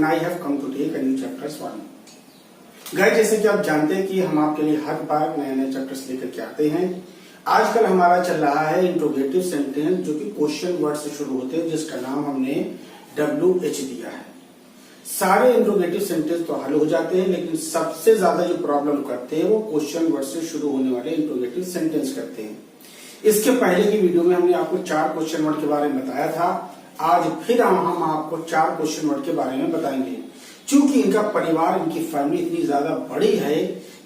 and I have come to take a new chapters for you. Guys, जैसे कि आप जानते हैं कि हम आपके लिए हर बार नए नए चैप्टर्स लेकर के आते हैं। आजकल हमारा चल रहा है इंट्रोगेटिव सेंटेंस, जो कि क्वेश्चन वर्ड से शुरू होते हैं, जिसका नाम हमने WH दिया है। सारे इंट्रोगेटिव सेंटेंस तो हल हो जाते हैं, लेकिन सबसे ज्यादा जो प्रॉब्लम करते हैं वो क्वेश्चन वर्ड से शुरू होने वाले इंट्रोगेटिव सेंटेंस करते हैं। इसके पहले की वीडियो में हमने आपको 4 क्वेश्चन वर्ड के बारे में बताया था। आज फिर हम आपको 4 क्वेश्चन वर्ड के बारे में बताएंगे। चूंकि इनका परिवार, इनकी फैमिली इतनी ज्यादा बड़ी है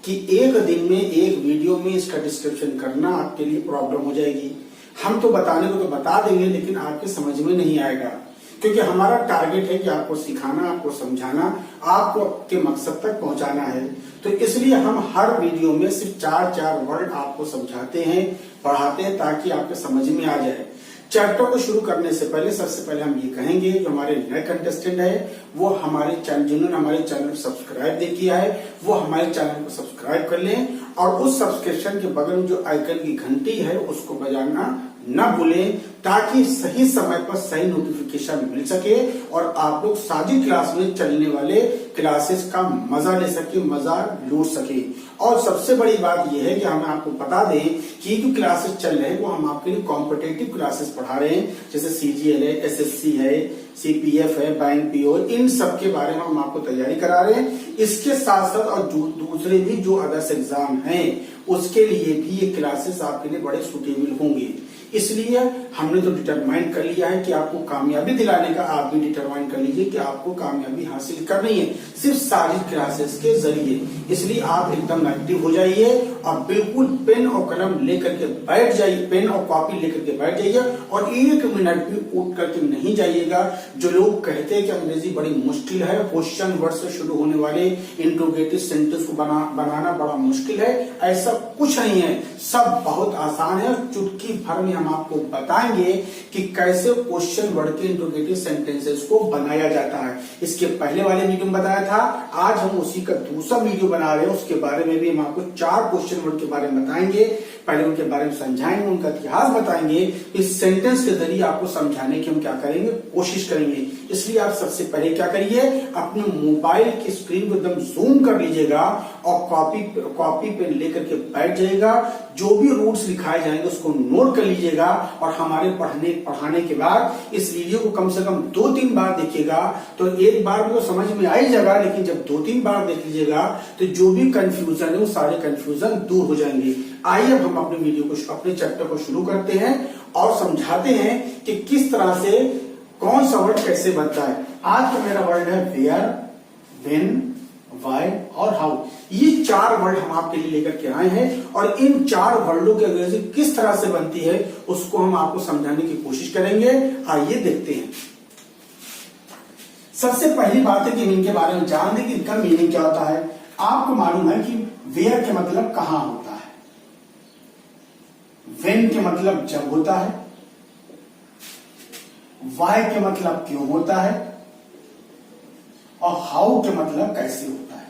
कि एक दिन में एक वीडियो में इसका डिस्क्रिप्शन करना आपके लिए प्रॉब्लम हो जाएगी। हम तो बताने को तो बता देंगे, लेकिन आपके समझ में नहीं आएगा, क्योंकि हमारा टारगेट है कि आपको सिखाना, आपको समझाना, आपको आपके मकसद तक पहुंचाना है। तो इसलिए हम हर वीडियो में सिर्फ 4 वर्ड आपको समझाते हैं, पढ़ाते हैं, ताकि आपके समझ में आ जाए। चैप्टर को शुरू करने से पहले सबसे पहले हम ये कहेंगे, जो हमारे नए कंटेस्टेंट है वो हमारे चैनल, जिन्होंने हमारे चैनल को सब्सक्राइब नहीं किया है वो हमारे चैनल को सब्सक्राइब कर लें, और उस सब्सक्रिप्शन के बगल में जो आइकन की घंटी है उसको बजाना न भूलें, ताकि सही समय पर सही नोटिफिकेशन मिल सके और आप लोग साझी क्लास में चलने वाले क्लासेस का मजा ले सके, मजा लूट सके। और सबसे बड़ी बात यह है कि हम आपको बता दें कि जो क्लासेस चल रहे हैं वो हम आपके लिए कॉम्पिटेटिव क्लासेस पढ़ा रहे हैं, जैसे CGL है, SSC है, CPF है, बैंक PO, इन सब के बारे में हम आपको तैयारी करा रहे हैं। इसके साथ साथ और दूसरे भी जो अदर्स एग्जाम हैं उसके लिए भी ये क्लासेस आपके लिए बड़े सुटेबल होंगे। इसलिए हमने तो डिटरमाइन कर लिया है कि आपको कामयाबी दिलाने का, आप भी डिटरमाइन कर लीजिए कि आपको कामयाबी हासिल करनी है सिर्फ सारी क्लासेस के जरिए। इसलिए आप एकदम एक्टिव हो जाइए और बिल्कुल पेन और कलम लेकर के बैठ जाइए, पेन और कॉपी लेकर के बैठ जाइए, और 1 मिनट भी उठ करके नहीं जाइएगा। जो लोग कहते हैं कि अंग्रेजी बड़ी मुश्किल है, क्वेश्चन वर्ड से शुरू होने वाले इंट्रोगेटिव सेंटेंस को बनाना बड़ा मुश्किल है, ऐसा कुछ नहीं है, सब बहुत आसान है। चुटकी भर में हम आपको बताएंगे कि कैसे क्वेश्चन वर्ड के इंट्रोगेटिव सेंटेंसेस को बनाया जाता है। इसके पहले वाले वीडियो में बताया था, आज हम उसी का दूसरा वीडियो बना रहे हैं। उसके बारे में भी हम आपको 4 क्वेश्चन वर्ड के बारे में बताएंगे। पहले उनके बारे में समझाएंगे, उनका इतिहास बताएंगे, इस सेंटेंस के जरिए आपको समझाने की हम क्या करेंगे, कोशिश करेंगे। इसलिए आप सबसे पहले क्या करिए, अपने मोबाइल की स्क्रीन को एकदम जूम कर लीजिएगा और कॉपी पेन लेकर के बैठ जाइएगा। जो भी रूल्स लिखाए जाएंगे उसको नोट कर लीजिएगा, और हमारे पढ़ाने के बाद इस वीडियो को कम से कम 2-3 बार देखिएगा। तो एक बार में तो समझ में आ ही जाएगा, लेकिन जब 2-3 बार देख लीजिएगा तो जो भी कंफ्यूजन है वो सारे कंफ्यूजन दूर हो जाएंगे। आइए अब हम अपने वीडियो को, अपने चैप्टर को शुरू करते हैं और समझाते हैं कि किस तरह से कौन सा वर्ड कैसे बनता है। आज का मेरा वर्ड है वेयर, व्हेन, व्हाई और हाउ। ये 4 वर्ड हम आपके लिए लेकर के आए हैं, और इन 4 वर्डों की अंग्रेजी किस तरह से बनती है उसको हम आपको समझाने की कोशिश करेंगे। आइए देखते हैं। सबसे पहली बात है कि इनके बारे में जान दें कि इनका मीनिंग क्या होता है। आपको मालूम है कि वेयर के मतलब कहां होता है, व्हेन के मतलब जब होता है, व्हाई के मतलब क्यों होता है, और हाउ के मतलब कैसे होता है।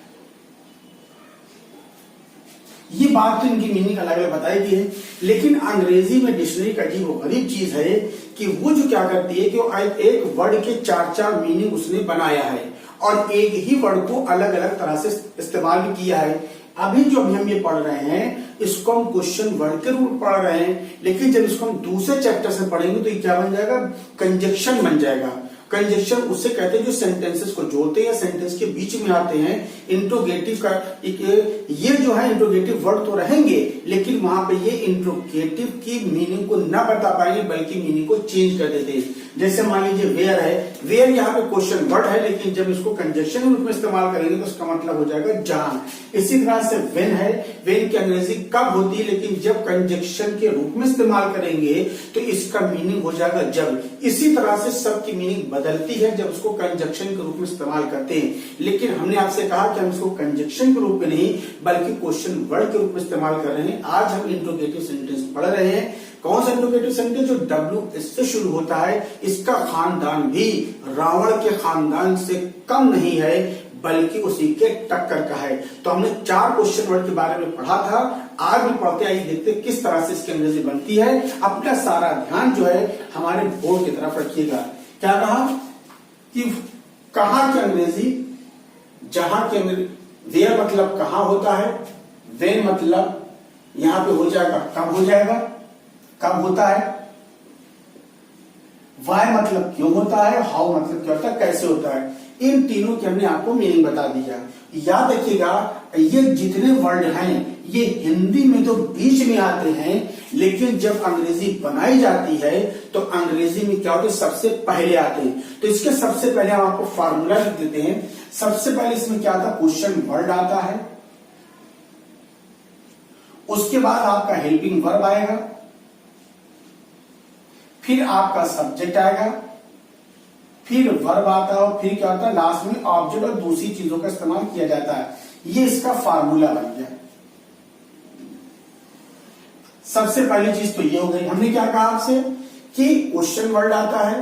ये बात तो इनकी मीनिंग अलग अलग बताई गई है, लेकिन अंग्रेजी में डिक्शनरी का अजीब गरीब चीज है कि वो जो क्या करती है कि वो एक वर्ड के 4 मीनिंग उसने बनाया है, और एक ही वर्ड को अलग अलग तरह से इस्तेमाल भी किया है। अभी जो हम ये पढ़ रहे हैं इसको हम क्वेश्चन वर्ड के रूप पढ़ रहे हैं, लेकिन जब इसको हम दूसरे चैप्टर से पढ़ेंगे तो ये क्या बन जाएगा, कंजक्शन बन जाएगा। कंजक्शन उससे कहते हैं जो सेंटेंसेस को जोड़ते हैं, सेंटेंस के बीच में आते हैं। इंट्रोगेटिव का ये जो है इंट्रोगेटिव वर्ड तो रहेंगे, लेकिन वहां पे ये इंट्रोगेटिव की मीनिंग को न बता पाएंगे, बल्कि मीनिंग को चेंज कर देते हैं। जैसे मान लीजिए वेयर है, वेयर यहाँ पे क्वेश्चन वर्ड है, लेकिन जब इसको कंजक्शन के रूप में इस्तेमाल करेंगे तो उसका मतलब हो जाएगा जहां। इसी तरह से व्हेन है, व्हेन की अंग्रेजी कब होती है, लेकिन जब कंजक्शन के रूप में इस्तेमाल करेंगे तो इसका मीनिंग हो जाएगा जब। इसी तरह से सब की मीनिंग बदलती है जब उसको कंजक्शन के रूप में इस्तेमाल करते हैं, लेकिन हमने आपसे कहा कि हम इसको कंजक्शन के रूप में नहीं बल्कि क्वेश्चन वर्ड के रूप में इस्तेमाल कर रहे हैं। आज हम इंट्रोगेटिव सेंटेंस पढ़ रहे हैं। कौन सा इंट्रोगेटिव सेंटेंस, जो WH से शुरू होता है। इसका खानदान भी रावण के खानदान से कम नहीं है, बल्कि उसी के टक्कर का है। तो हमने 4 क्वेश्चन वर्ड के बारे में पढ़ा था, आज भी पढ़ते आइए देखते किस तरह से इसकी अंग्रेजी बनती है। अपना सारा ध्यान जो है हमारे बोर्ड की तरफ रखिएगा। क्या कहा कि कहां की अंग्रेजी, जहां के वेयर मतलब कहां होता है, वेन मतलब यहां पे हो जाएगा कब हो जाएगा, कब होता है, वाई मतलब क्यों होता है, हाउ मतलब क्या होता है, कैसे होता है। इन तीनों की हमने आपको मीनिंग बता दिया। याद रखिएगा ये जितने वर्ड हैं ये हिंदी में तो बीच में आते हैं, लेकिन जब अंग्रेजी बनाई जाती है तो अंग्रेजी में क्या होता है, सबसे पहले आते हैं। तो इसके सबसे पहले हम आपको फार्मूला लिख देते हैं। सबसे पहले इसमें क्या आता है, क्वेश्चन वर्ड आता है, उसके बाद आपका हेल्पिंग वर्ब आएगा, फिर आपका सब्जेक्ट आएगा, फिर वर्ब आता है, और फिर क्या होता है लास्ट में ऑब्जेक्ट और दूसरी चीजों का इस्तेमाल किया जाता है। ये इसका फार्मूला बन गया। सबसे पहली चीज तो ये हो गई, हमने क्या कहा आपसे कि क्वेश्चन वर्ड आता है,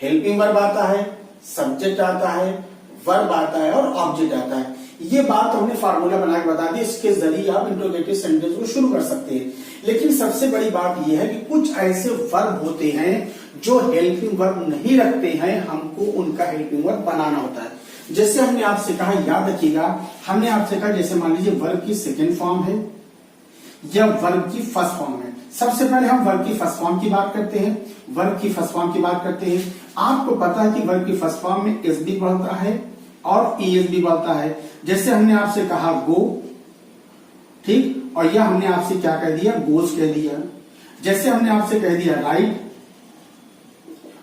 हेल्पिंग वर्ब आता है, सब्जेक्ट आता है, वर्ब आता है और ऑब्जेक्ट आता है। ये बात हमने फार्मूला बना के बता दी, इसके जरिए आप इंट्रोगेटिव सेंटेंस को शुरू कर सकते हैं। लेकिन सबसे बड़ी बात यह है कि कुछ ऐसे वर्ब होते हैं जो हेल्पिंग वर्ब नहीं रखते हैं, हमको उनका हेल्पिंग वर्ब बनाना होता है। जैसे हमने आपसे कहा, याद रखिएगा, हमने आपसे कहा जैसे मान लीजिए वर्ब की सेकेंड फॉर्म है या वर्ब की फर्स्ट फॉर्म है। सबसे पहले हम वर्ब की फर्स्ट फॉर्म की बात करते हैं। वर्ब की फर्स्ट फॉर्म की बात करते हैं। आपको पता है कि वर्ब की फर्स्ट फॉर्म में एस भी बढ़ता है और ईएस भी बढ़ता है। जैसे हमने आपसे कहा गो, ठीक, और यह हमने आपसे क्या कह दिया, गोस कह दिया। जैसे हमने आपसे कह दिया राइट,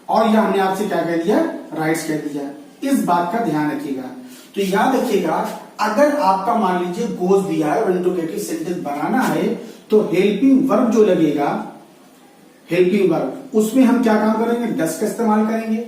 और यह हमने आपसे क्या कह दिया, राइट्स कह दिया। इस बात का ध्यान रखिएगा। तो याद रखिएगा, अगर आपका मान लीजिए गोस दिया है और इंट्रोगेटिव सेंटेंस बनाना है तो हेल्पिंग वर्ब जो लगेगा, हेल्पिंग वर्ब, उसमें हम क्या काम करेंगे, डस का इस्तेमाल करेंगे।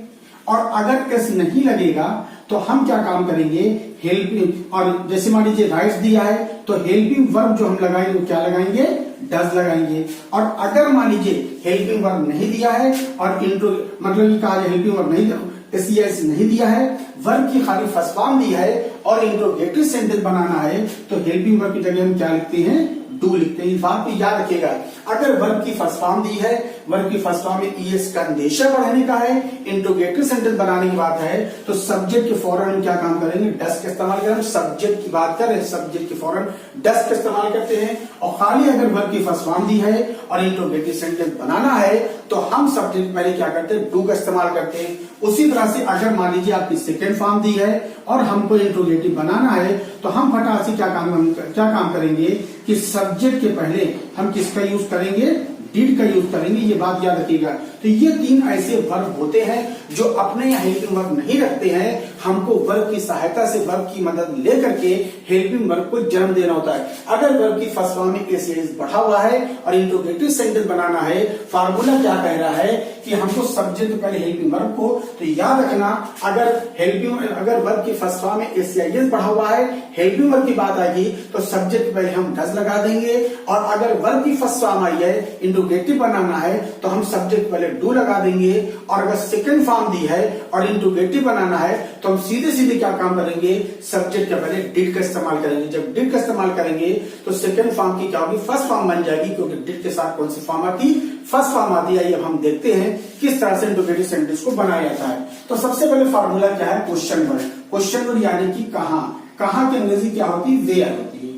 और अगर एस नहीं लगेगा तो हम क्या काम करेंगे, हेल्पिंग, और जैसे मान लीजिए राइट्स दिया है तो हेल्पिंग वर्ब जो हम लगाएंगे वो क्या लगाएंगे, डज लगाएंगे। और अगर मान लीजिए हेल्पिंग वर्ब नहीं दिया है और इंट्रो मतलब ये कहा हेल्पिंग वर्ब नहीं, एस नहीं दिया है, वर्ब की खाली फर्स्ट फॉर्म दी है और इंट्रोगेटिव सेंटेंस बनाना है, तो हेल्पिंग वर्ब की जगह हम क्या लिखते हैं, डू लिखते हैं। इस बात को याद रखिएगा। अगर वर्ब की फर्स्ट फॉर्म दी है, वर्ब की फर्स्ट फॉर्म में ईएस का अंदेशा बढ़ाने का है, इंट्रोगेटिव सेंटेंस बनाने की बात है, तो सब्जेक्ट के फौरन हम क्या काम करेंगे, डस का इस्तेमाल करें। सब्जेक्ट की बात करें, सब्जेक्ट के फौरन डस का इस्तेमाल करते हैं। और खाली अगर वर्ब की फर्स्ट फॉर्म दी है और इंट्रोगेटिव सेंटेंस बनाना है तो हम सब्जेक्ट पहले क्या करते हैं, डू का इस्तेमाल करते हैं। उसी तरह से अगर मान लीजिए आपकी सेकेंड फॉर्म दी है और हमको इंट्रोगेटिव बनाना है तो हम फटाक से क्या काम करेंगे कि सब्जेक्ट के पहले हम किसका यूज करेंगे, डिड का यूज करेंगे। ये बात याद रखिएगा। तो ये तीन ऐसे वर्ब होते हैं जो अपने यहाँ हेल्पिंग वर्ब नहीं रखते हैं, हमको वर्ब की सहायता से, वर्ब की मदद लेकर के हेल्पिंग वर्ब को जन्म देना होता है। अगर वर्ब की फर्स्ट फॉर्म में एस बढ़ा हुआ है और इंट्रोगेटिव सेंटेंस बनाना है, फार्मूला क्या कह रहा है कि हमको सब्जेक्ट पहले हेल्पिंग वर्ब को, तो याद रखना अगर वर्ब की फर्स्ट फॉर्म में एस बढ़ा हुआ है, हेल्पिंग वर्ब की बात आएगी तो सब्जेक्ट पहले हम डज लगा देंगे। और अगर वर्ब की फर्स्ट फॉर्म आई है, इंट्रोगेटिव बनाना है, तो हम सब्जेक्ट पहले डू लगा देंगे। और अगर सेकंड फॉर्म दी है और इंट्रोगेटिव बनाना है तो हम सीधे सीधे क्या काम करेंगे, सब्जेक्ट के पहले डिड का इस्तेमाल करेंगे। जब डिड का इस्तेमाल करेंगे तो सेकंड फॉर्म की क्या होगी, फर्स्ट फॉर्म बन जाएगी, क्योंकि डिड के साथ कौन सी फॉर्म आती, फर्स्ट फॉर्म आती है। अब हम देखते हैं किस तरह से इंट्रोगेटिव सेंटेंस को बनाया जाता है। तो सबसे पहले फार्मूला क्या है, क्वेश्चन वर्ड। क्वेश्चन वर्ड यानी कि कहां की अंग्रेजी क्या होती है, वेयर होती है।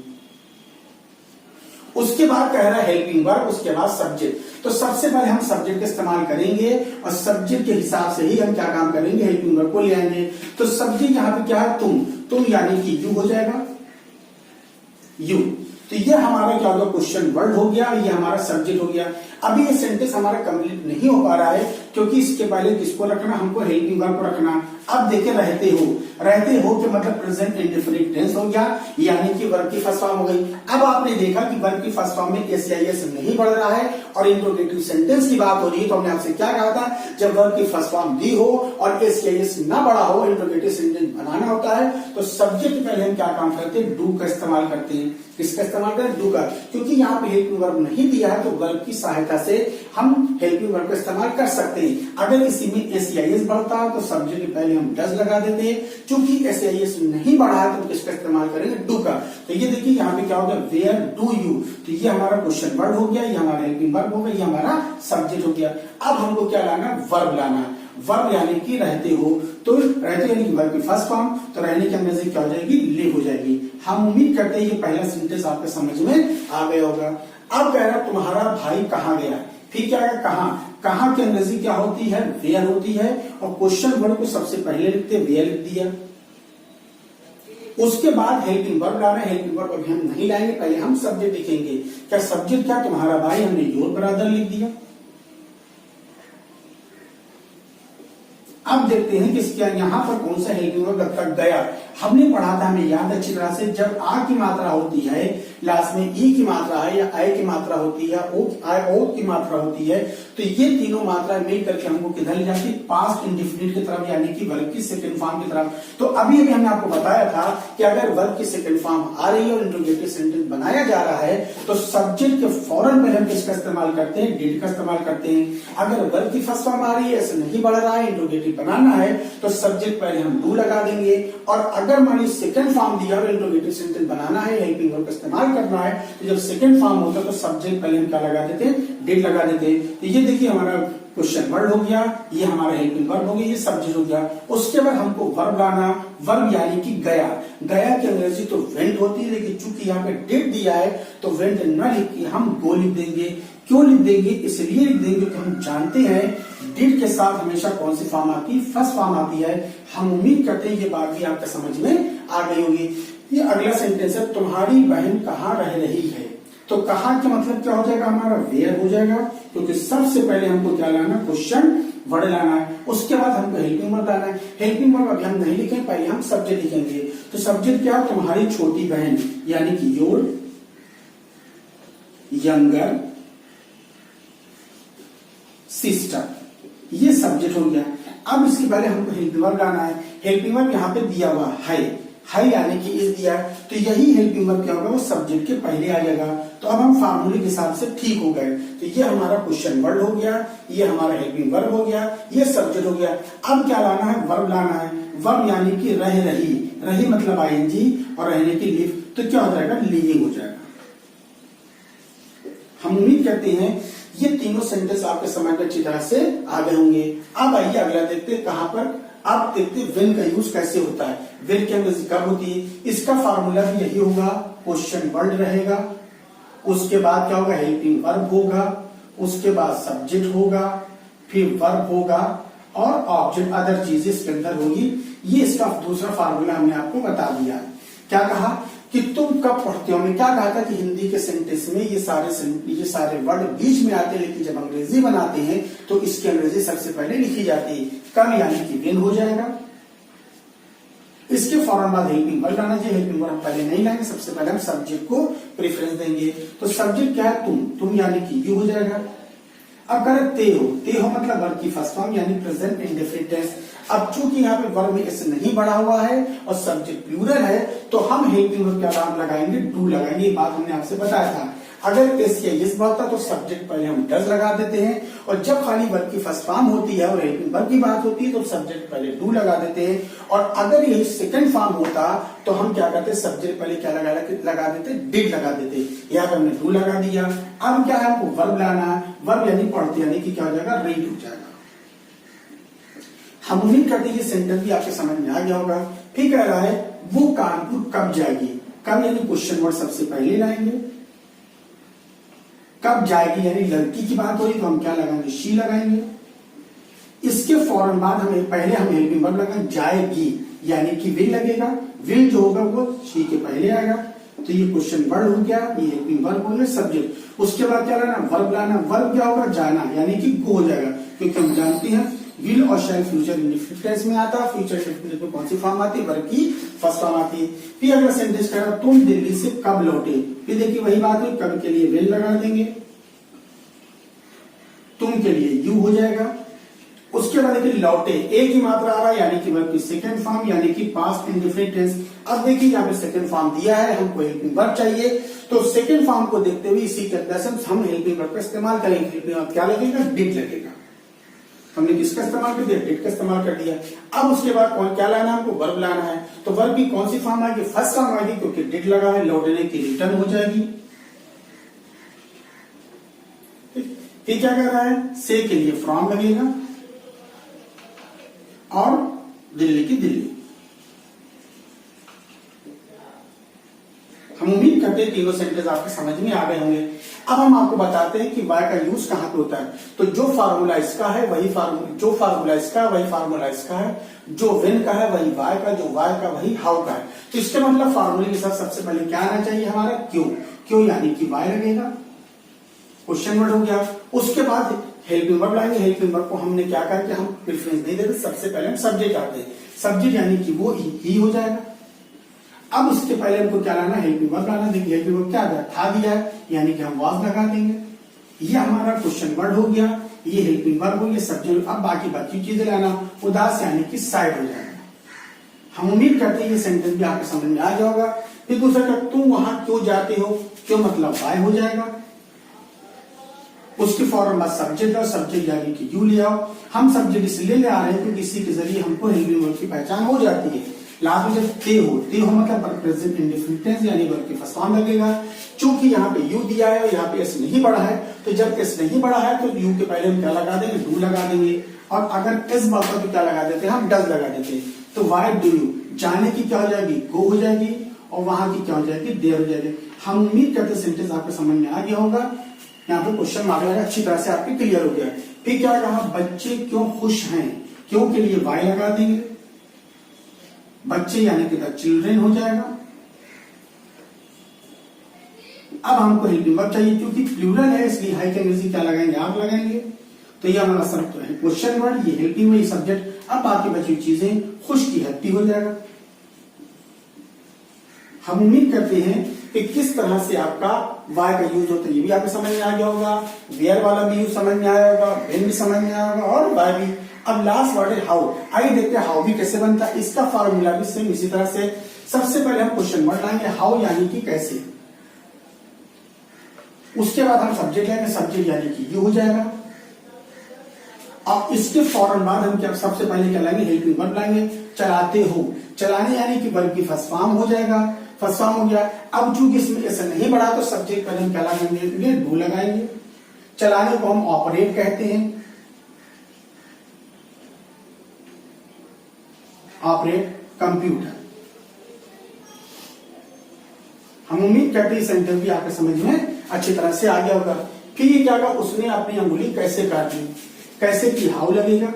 उसके बाद कह रहा है हेल्पिंग वर्ब, उसके बाद सब्जेक्ट। तो सबसे पहले हम सब्जेक्ट का इस्तेमाल करेंगे और सब्जेक्ट के हिसाब से ही हम क्या काम करेंगे, हेल्पिंग वर्ब को ले आएंगे। तो सब्जेक्ट यहां पे क्या है, तुम यानी कि यू हो जाएगा, यू। तो ये हमारा क्या होगा, क्वेश्चन वर्ड हो गया, ये हमारा सब्जेक्ट हो गया। अभी ये सेंटेंस हमारा कंप्लीट नहीं हो पा रहा है क्योंकि इसके पहले किसको रखना, हमको हेल्पिंग वर्ब को रखना। अब देखिए रहते हो कि मतलब प्रेजेंट इंडेफिनिट टेंस हो गया, यानी कि वर्ब की फर्स्ट फॉर्म हो गई। अब आपने देखा कि वर्ब की फर्स्ट फॉर्म में एस नहीं बढ़ रहा है और इंट्रोगेटिव सेंटेंस की बात हो रही है। तो हमने आपसे क्या कहा था, जब वर्ब की फर्स्ट फॉर्म दी हो और एस ना बढ़ा हो, इंट्रोगेटिव सेंटेंस बनाना होता है, तो सब्जेक्ट पहले हम क्या काम करते हैं, डू का इस्तेमाल करते हैं। किसका इस्तेमाल करें, डू का, क्योंकि यहाँ पे हेल्पिंग वर्ब नहीं दिया है तो वर्ब की सहायता से हम हेल्पिंग वर्ब का इस्तेमाल कर सकते हैं। अगर इसी में एस बढ़ता है तो सब्जेक्ट के पहले हम डज लगा देते हैं। चूंकि एस नहीं बढ़ा है तो किसका इस्तेमाल करेंगे, डू का। तो ये देखिए यहाँ पे क्या होगा, वेयर डू यू। तो ये हमारा क्वेश्चन वर्ड हो गया, ये हमारा हेल्पिंग वर्ब हो गया, ये हमारा सब्जेक्ट हो गया। अब हमको क्या लाना, वर्ब लाना। वर्ब यानी कि रहते हो, तो रहते यानी कि वर्ब की फर्स्ट फॉर्म, तो रहने की अंग्रेजी क्या हो जाएगी, लिव हो जाएगी। हम उम्मीद करते हैं ये पहला सेंटेंस आपके समझ में आ गया होगा। अब कह रहा तुम्हारा भाई कहाँ गया, फिर क्या है कहाँ, कहाँ की अंग्रेजी क्या होती है, वेयर होती है, और क्वेश्चन वर्ड को सबसे पहले लिखते वेयर लिख दिया। उसके बाद हेल्पिंग वर्ब लाना, हेल्पिंग वर्ब अभी हम नहीं लाएंगे, पहले हम सब्जेक्ट लिखेंगे। क्या सब्जेक्ट क्या, तुम्हारा भाई, हमने योर ब्रदर लिख दिया। अब देखते हैं कि क्या यहाँ पर कौन सा हेल्पिंग वर्ब लगता गया। हमने पढ़ा था, हमें याद अच्छी तरह से, जब आ की मात्रा होती है लास्ट में, ई की मात्रा है या आई की मात्रा होती है, ओ की मात्रा होती है, तो ये तीनों मात्रा मिल करके हमको किधर ले जाती है, पास्ट इंडिफिनिट की तरफ, यानी कि वर्ब की सेकंड फॉर्म की तरफ। तो अभी हमने आपको बताया था कि अगर वर्ब की सेकंड फॉर्म आ रही है और इंट्रोगेटिव सेंटेंस बनाया जा रहा है, तो सब्जेक्ट के फौरन पहले हम किसका इस्तेमाल करते हैं, डिड का इस्तेमाल करते हैं। अगर वर्ब की फर्स्ट फॉर्म आ रही है, ऐसे नहीं बढ़ रहा है, इंट्रोगेटिव बनाना है, तो सब्जेक्ट पहले हम डू लगा देंगे। और अगर मान लीजिए सेकंड फॉर्म दिया और इंट्रोगेटिव सेंटेंस बनाना है, हेल्पिंग वर्ब का इस्तेमाल करना है, तो जब सेकंड फॉर्म होता है तो सब्जेक्ट पहले हम क्या लगा देते हैं, डिड लगा देते हैं। तो ये देखिए हमारा क्वेश्चन वर्ड हो गया, ये हमारा हेल्पिंग वर्ब हो गया, ये सब्जेक्ट हो गया। उसके बाद हमको वर्ब लाना, वर्ब यानी कि गया। गया की अंग्रेजी तो वेंट होती है, लेकिन चूंकि यहाँ पे डिड दिया है तो वेंट न लिख के हम गो लिख देंगे। क्यों लिख देंगे, इसलिए लिख देंगे कि हम जानते हैं डिड के साथ हमेशा कौन सी फॉर्म आती है, फर्स्ट फॉर्म आती है। हम उम्मीद करते हैं ये बात भी आपके समझ में आ गई होगी। ये अगला सेंटेंस है, तुम्हारी बहन कहाँ रह रही है। तो कहाँ का मतलब क्या हो जाएगा, हमारा वेयर हो जाएगा, क्योंकि सबसे पहले हमको क्या लाना, क्वेश्चन वर्ड लाना है। उसके बाद हमको हेल्पिंग वर्ब लाना है। हेल्पिंग वर्ब अभी हम नहीं लिखेंगे, पहले हम सब्जेक्ट लिखेंगे। तो सब्जेक्ट क्या, तुम्हारी छोटी बहन, यानी कि योर यंगर सिस्टर, ये सब्जेक्ट हो गया। अब इसके पहले हमको हेल्पिंग वर्ब लाना है। हेल्पिंग वर्ब यहाँ पे दिया हुआ है यानी कि इस दिया है, तो यही हेल्पिंग वर्ब क्या होगा, वो सब्जेक्ट के पहले आ जाएगा। तो अब हम फार्मूले के हिसाब से ठीक हो गए। तो ये हमारा क्वेश्चन वर्ड हो गया, ये हमारा हेल्पिंग वर्ब हो गया, ये सब्जेक्ट हो गया। अब क्या लाना है, वर्ब लाना है। वर्ब यानी कि रह रही, रही मतलब आईएनजी, और रहने की लिव, तो क्या हो जाएगा, लिविंग हो जाएगा। हम उम्मीद करते हैं ये तीनों सेंटेंस आपके समझ में अच्छी तरह से आ गए होंगे। अब आइए अगला देखते हैं, कहां पर, आप देखते हैं वेन का यूज कैसे होता है। वेन की अंग्रेजी कब होती है, इसका फार्मूला भी यही होगा, क्वेश्चन वर्ड रहेगा, उसके बाद क्या होगा, हेल्पिंग वर्ब होगा, उसके बाद सब्जेक्ट होगा, फिर वर्ब होगा, और ऑब्जेक्ट अदर चीजें इसके अंदर होगी। ये इसका दूसरा फार्मूला हमने आपको बता दिया। क्या कहा कि तुम कब पढ़ते हो, मैं क्या कहा था कि हिंदी के सेंटेंस में ये सारे वर्ड बीच में आते हैं, लेकिन जब अंग्रेजी बनाते हैं तो इसकी अंग्रेजी सबसे पहले लिखी जाती है। कब, यानी कि वेन हो जाएगा। इसके फौरन बाद हेल्पिंग वर्ब लाना चाहिए। हेल्पिंग वर्ब पहले नहीं लाएंगे, सबसे पहले हम सब्जेक्ट को प्रेफरेंस देंगे। तो सब्जेक्ट क्या है, तुम यानी कि यू हो जाएगा। अब करें ते हो मतलब वर्ब की फर्स्ट फॉर्म, यानी प्रेजेंट इंडेफिनिट टेंस। अब चूंकि यहाँ पे वर्ब में ऐसे नहीं बढ़ा हुआ है और सब्जेक्ट प्लूरल है, तो हम हेल्पिंग वर्ब क्या नाम लगाएंगे, डू लगाएंगे। ये बात हमने आपसे बताया था। अगर एस या यस बढ़ता तो सब्जेक्ट पहले हम डज लगा देते हैं, और जब खाली वर्ब की फर्स्ट फॉर्म होती है और हेल्पिंग वर्ब की बात होती है तो सब्जेक्ट पहले डू लगा देते हैं। और अगर ये सेकंड फॉर्म होता तो हम क्या करते, सब्जेक्ट पहले क्या लगा देते, डिड लगा देते। यहाँ पे हमने डू लगा दिया। अब क्या है, हमको वर्ब लाना है। वर्ब यानी पढ़ते, यानी कि क्या हो जाएगा, रीड हो जाएगा। हम उम्मीद करते हैं ये सेंटेंस भी आपके समझ में आ गया होगा। फिर कह रहा है वो कानपुर कब जाएगी। कब यानी क्वेश्चन वर्ड सबसे पहले लाएंगे, कब जाएगी यानी लड़की की बात हो रही तो हम क्या लगाएंगे, शी लगाएंगे। इसके फौरन बाद हमें पहले हम हेल्पिंग वर्ब लगाएंगे, जाएगी यानी कि विल लगेगा। विल जो होगा वो शी के पहले आएगा। तो ये क्वेश्चन वर्ड हो गया, ये हेल्पिंग वर्ब हो गया, सब्जेक्ट। उसके बाद क्या लाना, वर्ब लाना। वर्ब क्या होगा, जाना यानी कि गो हो जाएगा, क्योंकि हम जानते हैं विल और शैल फ्यूचर इंडेफिनिट टेंस में आता है। फ्यूचर इंडेफिनिट में कौन सी फॉर्म आती है, वर्ब की फर्स्ट फॉर्म आती है। फिर अगला सेंटेंस कह रहा तुम दिल्ली से कब लौटे। फिर देखिए वही बात है, कब के लिए विल लगा देंगे, तुम के लिए यू हो जाएगा। उसके बाद देखिए लौटे, एक ही मात्रा आ रहा है, यानी कि वर्ब की सेकंड फॉर्म, यानी कि पास्ट इंडेफिनिट टेंस। अब देखिए यहाँ पे सेकंड फॉर्म दिया है, हमको हेल्पिंग वर्ब चाहिए, तो सेकंड फॉर्म को देखते हुए इसी के अंदर से हम हेल्पिंग वर्ब का इस्तेमाल करेंगे। हेल्पिंग वर्ब क्या लगेगा, डिड लगेगा। हमने किसका इस्तेमाल कर दिया, डिड का इस्तेमाल कर दिया। अब उसके बाद कौन क्या लाना है, हमको वर्ब लाना है। तो वर्ब की कौन सी फॉर्म आएगी, फर्स्ट फॉर्म आएगी, क्योंकि डिड लगा है। लौटने की रिटर्न हो जाएगी। फिर क्या कर रहा है, से के लिए फ्रॉम लगेगा। और दिल्ली की दिल्ली। हम उम्मीद करते हैं तीनों सेंटेंस आपके समझ में आ गए होंगे। अब हम आपको बताते हैं कि वाई का यूज कहां पे होता है। तो जो फार्मूला इसका है वही फार्मूला, जो फार्मूला इसका है वही फार्मूला इसका है, जो व्हेन का है वही वाई का, जो वाई का वही हाउ का है। तो इसके मतलब फार्मूले के साथ सबसे पहले क्या आना चाहिए हमारा, क्यों। क्यों यानी कि वाई लगेगा, क्वेश्चन वर्ड हो गया। उसके बाद हेल्पिंग वर्ब लाएंगे। हेल्पिंग वर्ब को हमने क्या कहा कि हम प्रेफरेंस नहीं देते, सबसे पहले हम सब्जेक्ट आते हैं। सब्जेक्ट यानी कि वो ही हो जाएगा। अब उसके पहले हमको क्या लाना, हेल्पिंग वर्ब लाना। देखिए हेल्पिंग वर्ब क्या था दिया है, यानी कि हम वाज लगा देंगे। ये हमारा क्वेश्चन वर्ड हो गया, ये हेल्पिंग वर्ब हो गया, सब्जेक्ट। अब बाकी चीजें लाना, उदास यानी कि साइड हो जाएगा। हम उम्मीद करते हैं ये सेंटेंस भी आपके समझ में आ गया होगा। फिर दूसरा का तुम वहां क्यों जाते हो, क्यों मतलब वाई हो जाएगा। उसके फौरन बाद सब्जेक्ट और सब्जेक्ट यानी कि यू ले आओ। हम सब्जेक्ट इसलिए ले आ रहे हैं क्योंकि इसी के जरिए हमको हेल्पिंग वर्ब की पहचान हो जाती है। लास्ट में जब ते हो मतलब प्रेजेंट इंडेफिनिट टेंस यानी वर्ब के फर्स्ट फॉर्म लगेगा। चूंकि यहाँ पे यू दिया है और यहाँ पे एस नहीं बढ़ा है, तो जब एस नहीं बढ़ा है तो यू के पहले हम क्या लगा देंगे, डू लगा देंगे। और अगर एस बढ़ता तो क्या लगा देते हैं, हम डज लगा देते हैं। तो वाई डू यू, जाने की क्या हो जाएगी, गो हो जाएगी, और वहां की क्या हो जाएगी, देयर हो जाएगी। हम उम्मीद करते सेंटेंस आपके समझ में आ गया होगा। यहाँ पे क्वेश्चन मार्क लगा, अच्छी तरह से आपके क्लियर हो गया। फिर क्या कहा, बच्चे क्यों खुश हैं, क्यों के लिए वाई लगा देंगे। बच्चे यानी कि द चिल्ड्रेन हो जाएगा। अब हमको हेल्पिंग वर्ब चाहिए, क्योंकि प्लूरल है इसलिए हाई के अंग्रेजी क्या लगाएंगे, आप लगाएंगे। तो ये हमारा सब क्वेश्चन वर्ड, ये हेल्पिंग में सब्जेक्ट। अब बाकी बची चीजें, खुश की हैप्पी हो जाएगा। हम उम्मीद करते हैं कि किस तरह से आपका वाई का यूज होता है ये भी आपको समझ में आ गया होगा। वेयर वाला भी यूज समझ में आया होगा, व्हेन भी समझ में आया होगा, और वाई भी। अब लास्ट वर्ड है हाउ। आइए देखते हैं हाउ भी कैसे बनता है। इसका फॉर्मूला भी सेम इसी तरह से। सबसे पहले हम क्वेश्चन वर्ड लाएंगे, हाउ यानी कि कैसे। उसके बाद हम सब्जेक्ट लेंगे, सब्जेक्ट यानी कि यू हो जाएगा। अब इसके फौरन बाद हम क्या, सबसे पहले क्या लाएंगे, हेल्पिंग वर्ब लाएंगे। चलाते हो, चलाने यानी कि वर्ब की फर्स्ट फॉर्म हो जाएगा, फर्स्ट फॉर्म हो गया। अब चूंकि इसमें ऐसा नहीं बढ़ा तो सब्जेक्ट पर हम क्या लगाएंगे, डू लगाएंगे। चलाने को हम ऑपरेट कहते हैं, ऑपरेट कंप्यूटर। हम उम्मीद करते हैं सेंटेंस भी आपके समझ में अच्छी तरह से आ गया होगा। फिर ये क्या कहा, उसने अपनी अंगुली कैसे काट ली, कैसे की हाउ लगेगा।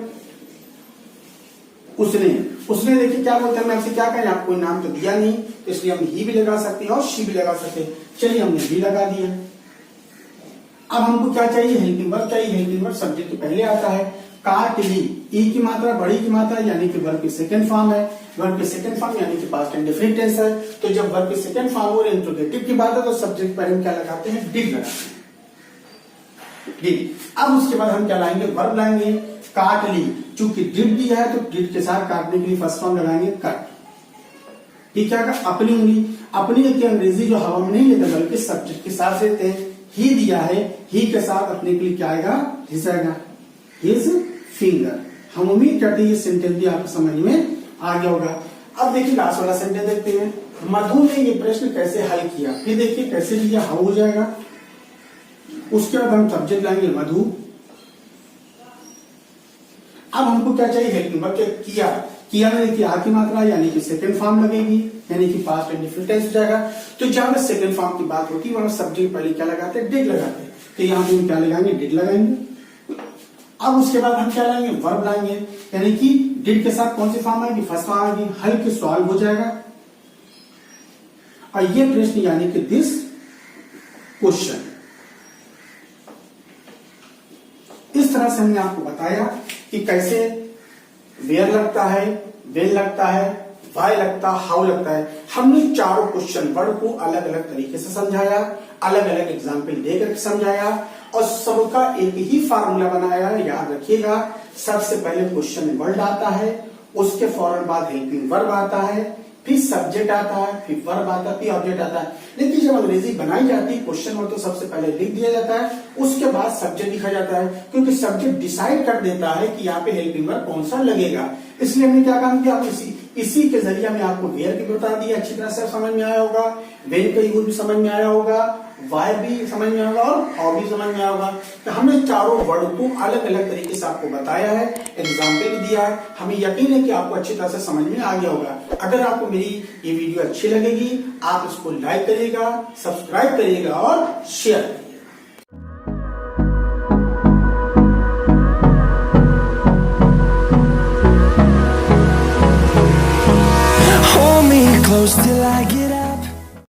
उसने देखिए क्या बोलते हैं, मैं आपसे क्या कहें, आपको नाम तो दिया नहीं तो इसलिए हम ही भी लगा सकते हैं और शी भी लगा सकते हैं। चलिए हमने भी लगा दिया। अब हमको क्या चाहिए, हेल्पिंग वर्ब चाहिए। हेल्पिंग वर्ब सब्जेक्ट के पहले आता है। काट ली, ई की मात्रा बड़ी की मात्रा यानी कि वर्ब की सेकंड फॉर्म है। वर्ब की सेकंड फॉर्म यानी कि पास्ट इंडेफिनिट टेंस है। तो जब वर्ब की सेकंड फॉर्म और इंट्रोगेटिव की बात है तो सब्जेक्ट पर हम क्या लगाते हैं, डिड लगाते हैं, डिड। अब उसके बाद हम क्या लाएंगे, वर्ब लाएंगे। काट ली, चूंकि डिड दिया है तो डिड के साथ काटने के लिए फर्स्ट फॉर्म लगाएंगे कट। ठीक है, अपनी उंगली, अपनी की अंग्रेजी जो हवा में नहीं लेते बल्कि सब्जेक्ट के साथ लेते हैं। ही दिया है, ही के साथ अपने के लिए क्या आएगा, हिज आएगा, हिज फिंगर। हम उम्मीद करते हैं ये सेंटेंस भी आपको समझ में आ गया होगा। अब देखिए लास्ट वाला सेंटेंस देखते हैं, मधु ने ये प्रश्न कैसे हल किया। फिर देखिए कैसे लिया, हाउ हो जाएगा। उसके बाद हम सब्जेक्ट लाएंगे मधु। अब हमको क्या चाहिए, हेल्पिंग वर्ब। किया, किया में देखिए आ की मात्रा यानी कि सेकंड फॉर्म लगेगी, यानी कि पास्ट इंडेफिनिट टेंस हो जाएगा। तो जहां पर सेकंड फॉर्म की बात होती है वहां सब्जेक्ट पहले क्या लगाते हैं, डिड लगाते हैं। तो यहाँ पे हम क्या लगाएंगे, डिड लगाएंगे। अब उसके बाद हम क्या लाएंगे, वर्ब लाएंगे, यानी कि डिड के साथ कौन सी फॉर्म आएगी, फर्स्ट फॉर्म आएगी। हल के सवाल हो जाएगा। और ये प्रश्न यानी कि दिस क्वेश्चन। इस तरह से हमने आपको बताया कि कैसे वेयर लगता है, वेन लगता है, वाई लगता है, हाउ लगता है। हमने चारों क्वेश्चन वर्ड को अलग अलग तरीके से समझाया, अलग अलग एग्जाम्पल देकर समझाया और सबका एक ही फार्मूला बनाया। याद रखिएगा, सबसे पहले क्वेश्चन वर्ड आता है, उसके फौरन बाद हेल्पिंग वर्ब आता है, फिर सब्जेक्ट आता है, फिर वर्ब आता है, फिर ऑब्जेक्ट आता है। लेकिन जब अंग्रेजी बनाई जाती है क्वेश्चन वर्ड तो सबसे पहले लिख दिया जाता है, उसके बाद सब्जेक्ट लिखा जाता है, क्योंकि सब्जेक्ट डिसाइड कर देता है कि यहाँ पे हेल्पिंग वर्ब कौन सा लगेगा। इसलिए हमने क्या काम किया, इसी के जरिए हमने आपको वेयर की बता दी, अच्छी तरह से समझ में आया होगा। वेन का यूज भी समझ में आया होगा वाई भी समझ में होगा और हाउ भी समझ में होगा। तो हमने चारों वर्ड को अलग अलग तरीके से आपको बताया है, एग्जाम्पल भी दिया है। हमें यकीन है कि आपको अच्छी तरह से समझ में आ गया होगा। अगर आपको मेरी ये वीडियो अच्छी लगेगी, आप इसको लाइक करिएगा, सब्सक्राइब करिएगा और शेयर करिएगा। Hold me close till